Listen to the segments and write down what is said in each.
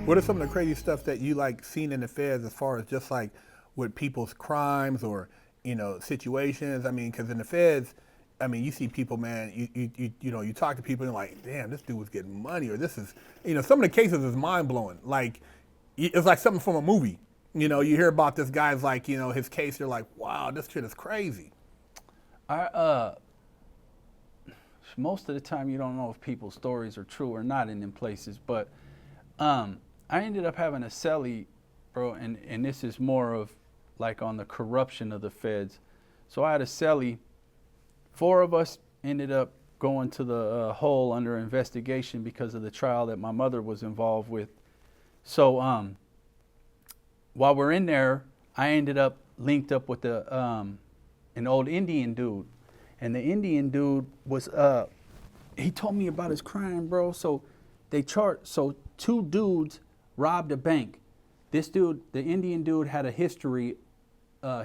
What are some of the crazy stuff that you like seen in the feds as far as just like with people's crimes or situations? I mean, because in the feds, I mean, you see people, man. You talk to people and like, damn, this dude was getting money, or this is, some of the cases is mind blowing. Like, it's like something from a movie. You hear about this guy's like, his case. You're like, wow, this shit is crazy. Most of the time you don't know if people's stories are true or not in them places, but I ended up having a cellie, bro, and this is more of like on the corruption of the feds. So I had a cellie. 4 of us ended up going to the hole under investigation because of the trial that my mother was involved with. So while we're in there, I ended up linked up with an old Indian dude. And the Indian dude was, he told me about his crime, bro. So 2 dudes robbed a bank. This dude, the Indian dude, had a history.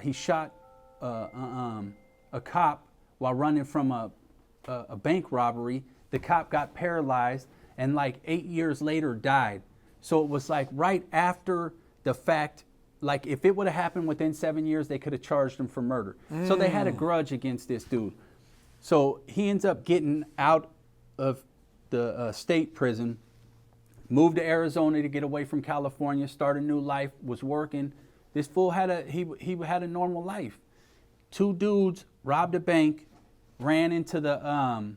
He shot a cop while running from a bank robbery. The cop got paralyzed and like 8 years later died. So it was like right after the fact. Like if it would have happened within 7 years, they could have charged him for murder. So they had a grudge against this dude. So he ends up getting out of the state prison, moved to Arizona to get away from California, start a new life, was working. This fool had a normal life. 2 dudes robbed a bank, ran into the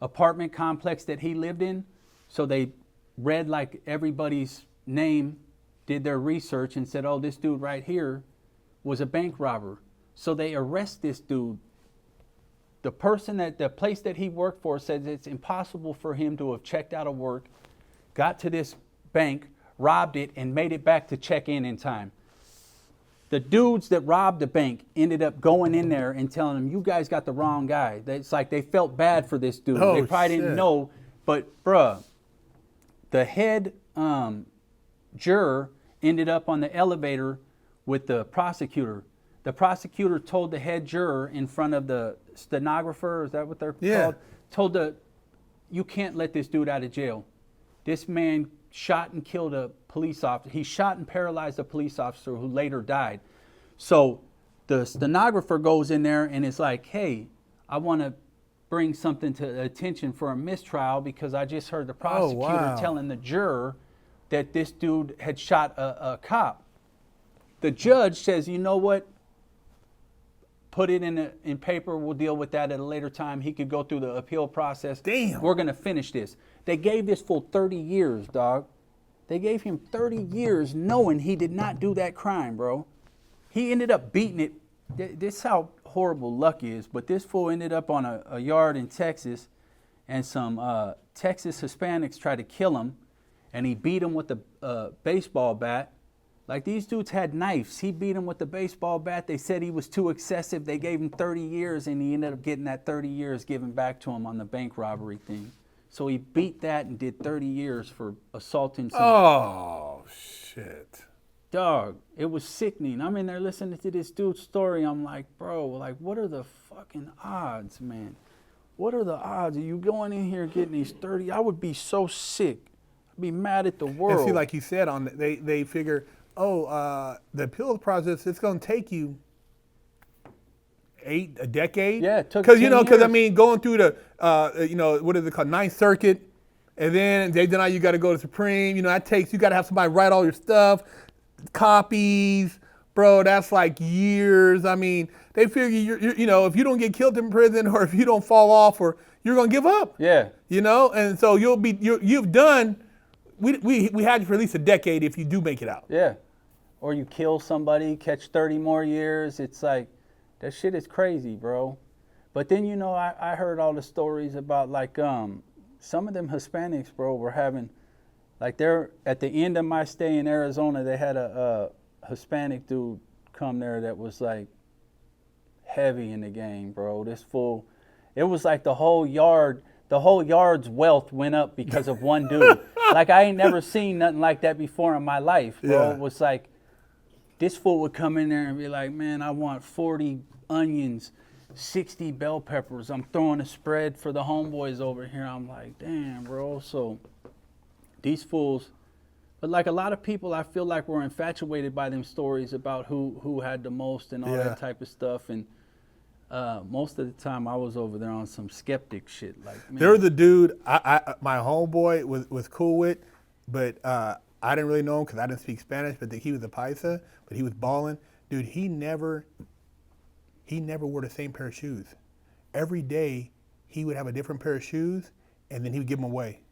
apartment complex that he lived in. So they read like everybody's name, did their research and said, oh, this dude right here was a bank robber. So they arrest this dude. The place that he worked for says it's impossible for him to have checked out of work, got to this bank, robbed it, and made it back to check in time. The dudes that robbed the bank ended up going in there and telling them, you guys got the wrong guy. It's like they felt bad for this dude. Oh, they probably didn't know, but bruh, the head juror ended up on the elevator with the prosecutor. The prosecutor told the head juror in front of the stenographer, is that what they're called? You can't let this dude out of jail. This man shot and killed a police officer. He shot and paralyzed a police officer who later died. So the stenographer goes in there and is like, hey, I want to bring something to attention for a mistrial because I just heard the prosecutor telling the juror that this dude had shot a cop. The judge says, you know what? Put it in paper. We'll deal with that at a later time. He could go through the appeal process. Damn. We're going to finish this. They gave this fool 30 years, dog. They gave him 30 years knowing he did not do that crime, bro. He ended up beating it. This is how horrible luck is, but this fool ended up on a yard in Texas, and some Texas Hispanics tried to kill him, and he beat him with a baseball bat. Like, these dudes had knives. He beat him with the baseball bat. They said he was too excessive. They gave him 30 years, and he ended up getting that 30 years given back to him on the bank robbery thing. So he beat that and did 30 years for assaulting some... Oh, shit. Dog, it was sickening. I'm in there listening to this dude's story. I'm like, bro, like, what are the fucking odds, man? What are the odds of you going in here getting these 30? I would be so sick. I'd be mad at the world. And see, like you said, they figure... the appeals process, it's going to take you a decade. Yeah, it took because I mean, going through the, what is it called, Ninth Circuit, and then they deny you got to go to Supreme. That takes, you got to have somebody write all your stuff, copies, bro. That's like years. I mean, they figure if you don't get killed in prison or if you don't fall off, or you're going to give up. Yeah. And so you've done. We had you for at least a decade if you do make it out. Yeah. Or you kill somebody, catch 30 more years. It's like, that shit is crazy, bro. But then, I heard all the stories about like some of them Hispanics, bro, were having, like they're, at the end of my stay in Arizona, they had a Hispanic dude come there that was like heavy in the game, bro. This fool, it was like the whole yard's wealth went up because of one dude. Like, I ain't never seen nothing like that before in my life, bro. Yeah. It was like, this fool would come in there and be like, man, I want 40 onions, 60 bell peppers. I'm throwing a spread for the homeboys over here. I'm like, damn, bro. So these fools But like a lot of people, I feel like were infatuated by them stories about who had the most and all Yeah. that type of stuff. And most of the time, I was over there on some skeptic shit. Like, man, There was a dude my homeboy was cool with, but I didn't really know him because I didn't speak Spanish. But he was a paisa, but he was balling. Dude, he never wore the same pair of shoes. Every day, he would have a different pair of shoes, and then he would give them away.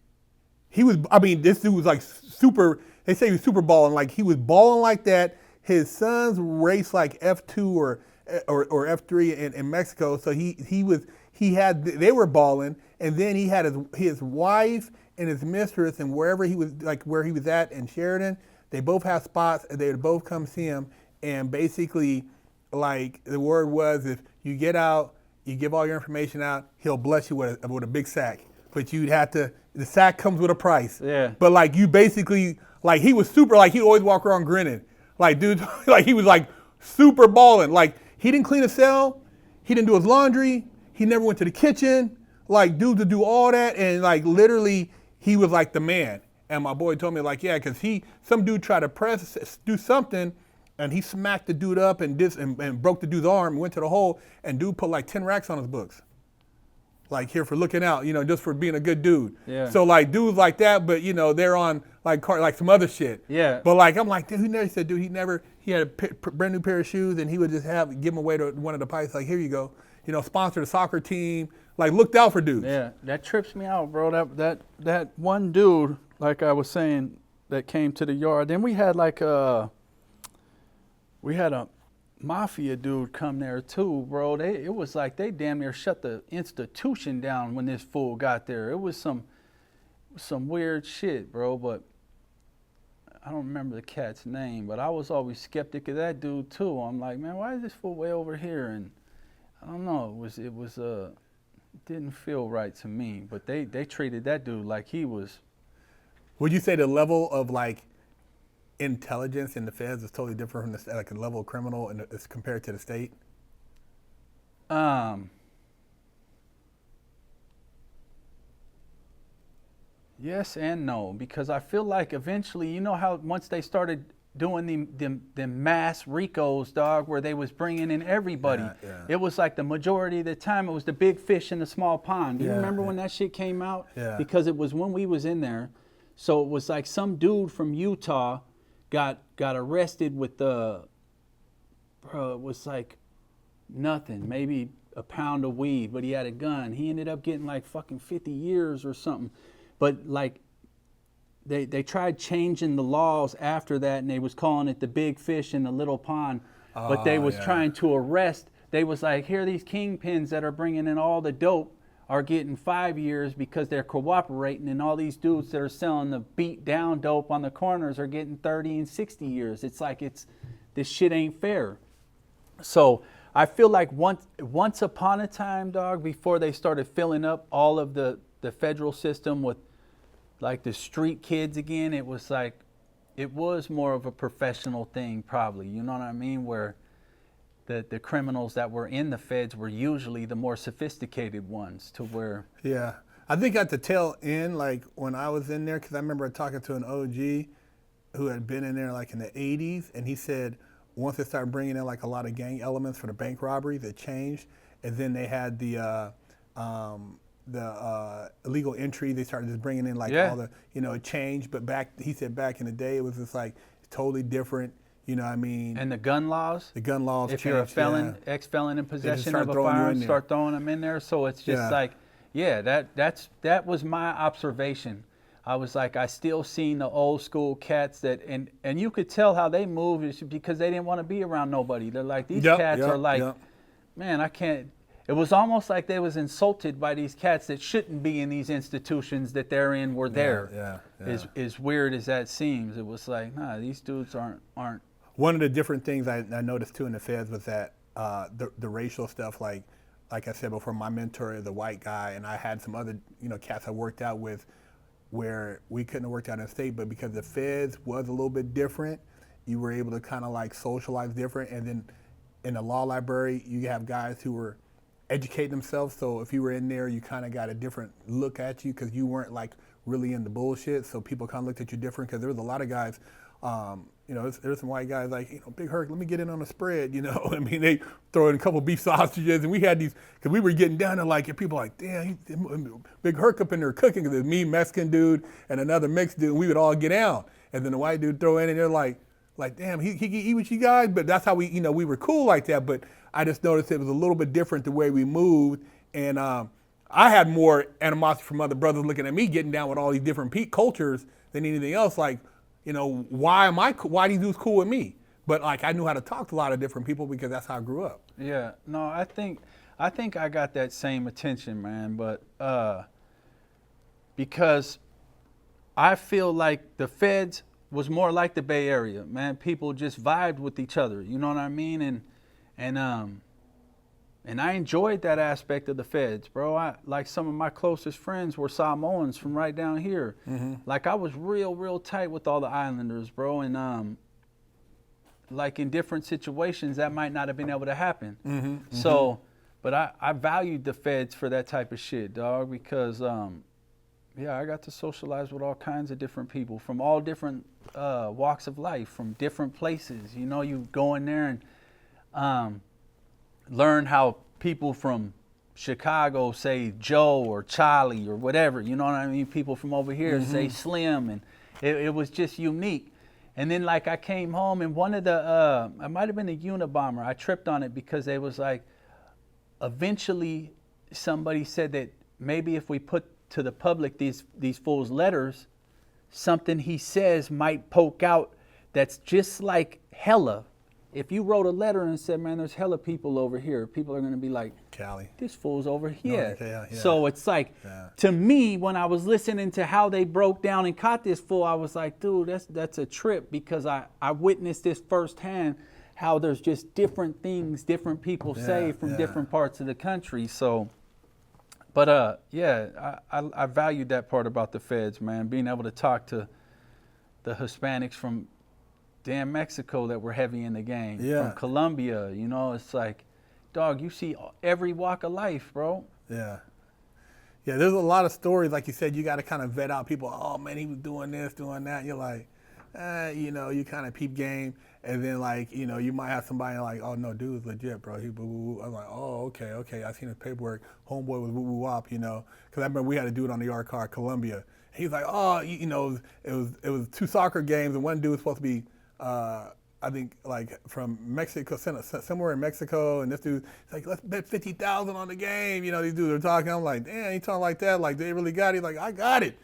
This dude was like super, they say he was super balling. Like, he was balling like that. His sons raced like F2 or F3 in Mexico. So they were balling. And then he had his wife and his mistress, and where he was at in Sheridan, they both have spots, and they would both come see him. And basically, like, the word was, if you get out, you give all your information out, he'll bless you with a big sack. But you'd have to, the sack comes with a price. Yeah. But like, you basically, like, he was super, like, he'd always walk around grinning. Like, dude, like, he was like super balling. Like, he didn't clean a cell, he didn't do his laundry, he never went to the kitchen. Like, dude, to do all that, and like, literally, he was like the man. And my boy told me, like, yeah, because some dude tried to do something, and he smacked the dude up and broke the dude's arm, went to the hole, and dude put like 10 racks on his books. Like, here for looking out, just for being a good dude. Yeah. So like, dudes like that, but they're on like some other shit. Yeah. But like, I'm like, dude, he said, dude, he had a brand new pair of shoes, and he would just give them away to one of the pipes. Like, here you go, sponsored a soccer team, like, looked out for dudes. Yeah, that trips me out, bro. That one dude, like I was saying, that came to the yard. Then we had a mafia dude come there too, bro. It was like they damn near shut the institution down when this fool got there. It was some weird shit, bro. But I don't remember the cat's name. But I was always skeptic of that dude too. I'm like, man, why is this fool way over here? And I don't know. It didn't feel right to me. But they treated that dude like he was. Would you say the level of like intelligence in the feds is totally different from like a level of criminal as compared to the state? Yes and no, because I feel like eventually, how once they started doing the mass RICOs, dog, where they was bringing in everybody, it was like the majority of the time it was the big fish in the small pond. Do you remember when that shit came out? Yeah. Because it was when we was in there. So it was like some dude from Utah got arrested with it was like nothing, maybe a pound of weed, but he had a gun. He ended up getting like fucking 50 years or something. But like they tried changing the laws after that, and they was calling it the big fish in the little pond. But they was trying to arrest. They was like, here, these kingpins that are bringing in all the dope are getting 5 years because they're cooperating, and all these dudes that are selling the beat down dope on the corners are getting 30 and 60 years. It's like this shit ain't fair. So I feel like once upon a time, dog, before they started filling up all of the federal system with like the street kids again, it was more of a professional thing, probably. You know what I mean? Where the criminals that were in the feds were usually the more sophisticated ones, to where. Yeah. I think at the tail end, like when I was in there, because I remember talking to an OG who had been in there like in the 80s, and he said once they started bringing in like a lot of gang elements for the bank robberies, it changed. And then they had the illegal entry. They started just bringing in like all the, it changed. But he said back in the day, it was just like totally different. You know what I mean? And the gun laws? The gun laws if changed, you're a felon, ex-felon in possession of a firearm, start throwing them in there. So it's just like, that was my observation. I was like, I still seen the old school cats that, and you could tell how they moved is because they didn't want to be around nobody. They're like, these cats are like, man, I can't. It was almost like they was insulted by these cats that shouldn't be in these institutions that they're in were there. As weird as that seems, it was like, nah, these dudes aren't. One of the different things I noticed too in the feds was that the racial stuff, like I said before, my mentor, the white guy, and I had some other cats I worked out with where we couldn't have worked out in the state, but because the feds was a little bit different, you were able to kind of like socialize different. And then in the law library, you have guys who were educating themselves. So if you were in there, you kind of got a different look at you because you weren't like really into bullshit, so people kind of looked at you different because there was a lot of guys. There's some white guys like, Big Herc, let me get in on the spread, I mean, they throw in a couple beef sausages, and we had these, because we were getting down there like, and people like, damn, Big Herc up in there cooking, because it's me, Mexican dude, and another mixed dude, and we would all get down. And then the white dude throw in, and they're like, damn, he can eat with you guys, but that's how we were cool like that. But I just noticed it was a little bit different the way we moved, and I had more animosity from other brothers looking at me getting down with all these different cultures than anything else. Like, why these dudes cool with me? But like, I knew how to talk to a lot of different people because that's how I grew up. Yeah, no, I think I got that same attention, man, but because I feel like the feds was more like the Bay Area, man. People just vibed with each other, you know what I mean? And I enjoyed that aspect of the feds, bro. Like some of my closest friends were Samoans from right down here. Mm-hmm. Like I was real tight with all the islanders, bro. And like in different situations that might not have been able to happen. Mm-hmm. So, but I valued the feds for that type of shit, dog, because I got to socialize with all kinds of different people from all different walks of life, from different places. You go in there and learn how people from Chicago say Joe or Charlie or whatever, you know what I mean? People from over here say Slim, and it was just unique. And then like I came home, and one of the, it might have been a Unabomber, I tripped on it because it was like, eventually somebody said that maybe if we put to the public these fools' letters, something he says might poke out that's just like hella. If you wrote a letter and said, man, there's hella people over here, people are going to be like, Cali, this fool's over here. No, yeah. So it's like, to me, when I was listening to how they broke down and caught this fool, I was like, dude, that's a trip, because I witnessed this firsthand, how there's just different things different people say from different parts of the country. So, but I valued that part about the feds, man, being able to talk to the Hispanics from damn Mexico that were heavy in the game, from Colombia, it's like, dog, you see every walk of life, bro. Yeah, there's a lot of stories, like you said, you got to kind of vet out people. Oh man, he was doing this, doing that. You're like, you kind of peep game, and then like, you might have somebody like, oh no, dude's legit, bro. He boo boo boo. I'm like, oh okay. I seen his paperwork. Homeboy was woo woo wop, because I remember we had a dude on the yard car, Colombia. He's like, oh, it was 2 soccer games, and one dude was supposed to be, I think like from Mexico, somewhere in Mexico, and this dude's like, let's bet 50,000 on the game. These dudes are talking. I'm like, damn, he talking like that, like they really got it. He's like, I got it.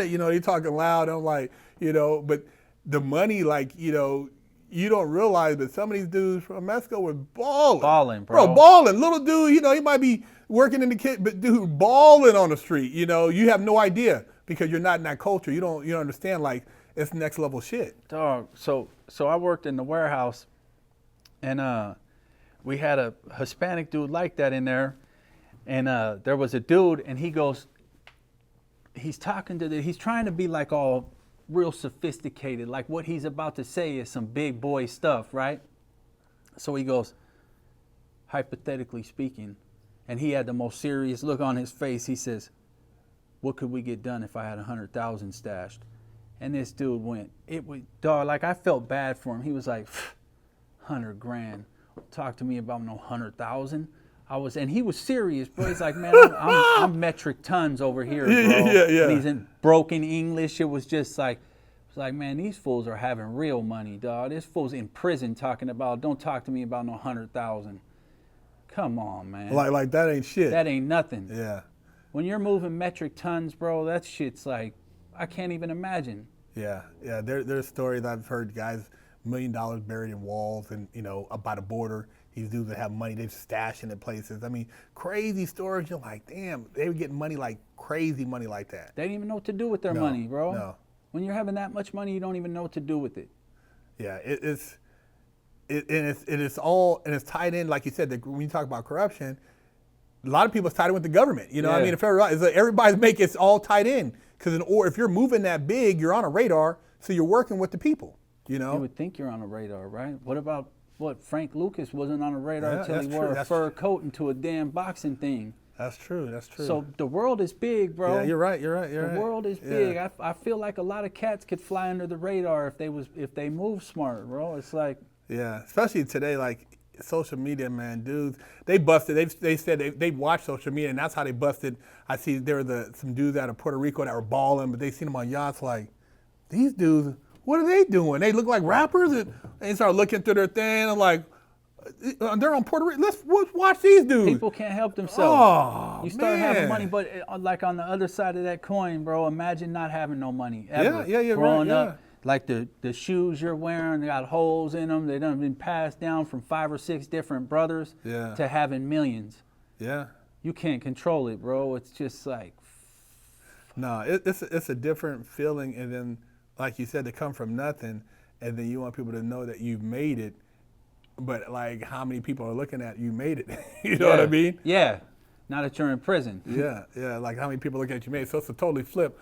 He talking loud. I'm like, but the money, like, you don't realize that some of these dudes from Mexico were balling, bro. Balling. Little dude, he might be working in the kitchen, but dude, balling on the street. You have no idea because you're not in that culture. You don't understand, like, it's next level shit. Dog, so I worked in the warehouse, and we had a Hispanic dude like that in there, and there was a dude, and he's talking to he's trying to be like all real sophisticated, like what he's about to say is some big boy stuff, right? So he goes, hypothetically speaking, and he had the most serious look on his face. He says, what could we get done if I had 100,000 stashed? And this dude dog, like I felt bad for him. He was like, 100 grand. Talk to me about no 100,000. And he was serious, bro. He's like, man, I'm metric tons over here, bro. Yeah. And he's in broken English. It was just like, man, these fools are having real money, dog. This fool's in prison talking about, don't talk to me about no 100,000. Come on, man. Like that ain't shit. That ain't nothing. Yeah. When you're moving metric tons, bro, that shit's like, I can't even imagine. Yeah. There's stories I've heard, guys, $1 million buried in walls and, up by the border. These dudes that have money, they're stashing in places. I mean, crazy stories. You're like, damn, they were getting money, like crazy money like that. They didn't even know what to do with their money, bro. No. When you're having that much money, you don't even know what to do with it. Yeah, it's it's tied in, like you said, that when you talk about corruption, a lot of people it's tied in with the government. I mean, if everybody's making it's all tied in. Because if you're moving that big, you're on a radar, so you're working with the people. You would think you're on a radar, right? What about Frank Lucas wasn't on a radar until he wore a fur coat into a damn boxing thing. That's true. That's true. So the world is big, bro. Yeah, you're right. You're right. You're The right. world is big. Yeah. I feel like a lot of cats could fly under the radar if they move smart, bro. It's like, Yeah, especially today, like social media, man, dudes, they busted. They said they watched social media, and that's how they busted. I see there were some dudes out of Puerto Rico that were balling, but they seen them on yachts. Like, these dudes, what are they doing? They look like rappers, and they start looking through their thing. I'm like, they're on Puerto Rico. Let's watch these dudes. people can't help themselves. Oh, You start having man. money, but like on the other side of that coin, bro, imagine not having no money ever. Yeah, you're Growing right, up, like the shoes you're wearing, they got holes in them. They done been passed down from 5 or 6 different brothers Yeah. to having millions. Yeah. You can't control it, bro. It's just like, No, it's a different feeling, and then, like you said, to come from nothing, and then you want people to know that you've made it, but like how many people are looking at you made it? You know what I mean? Yeah. Now that you're in prison. Yeah, like how many people look at you made it. So it's a totally flip.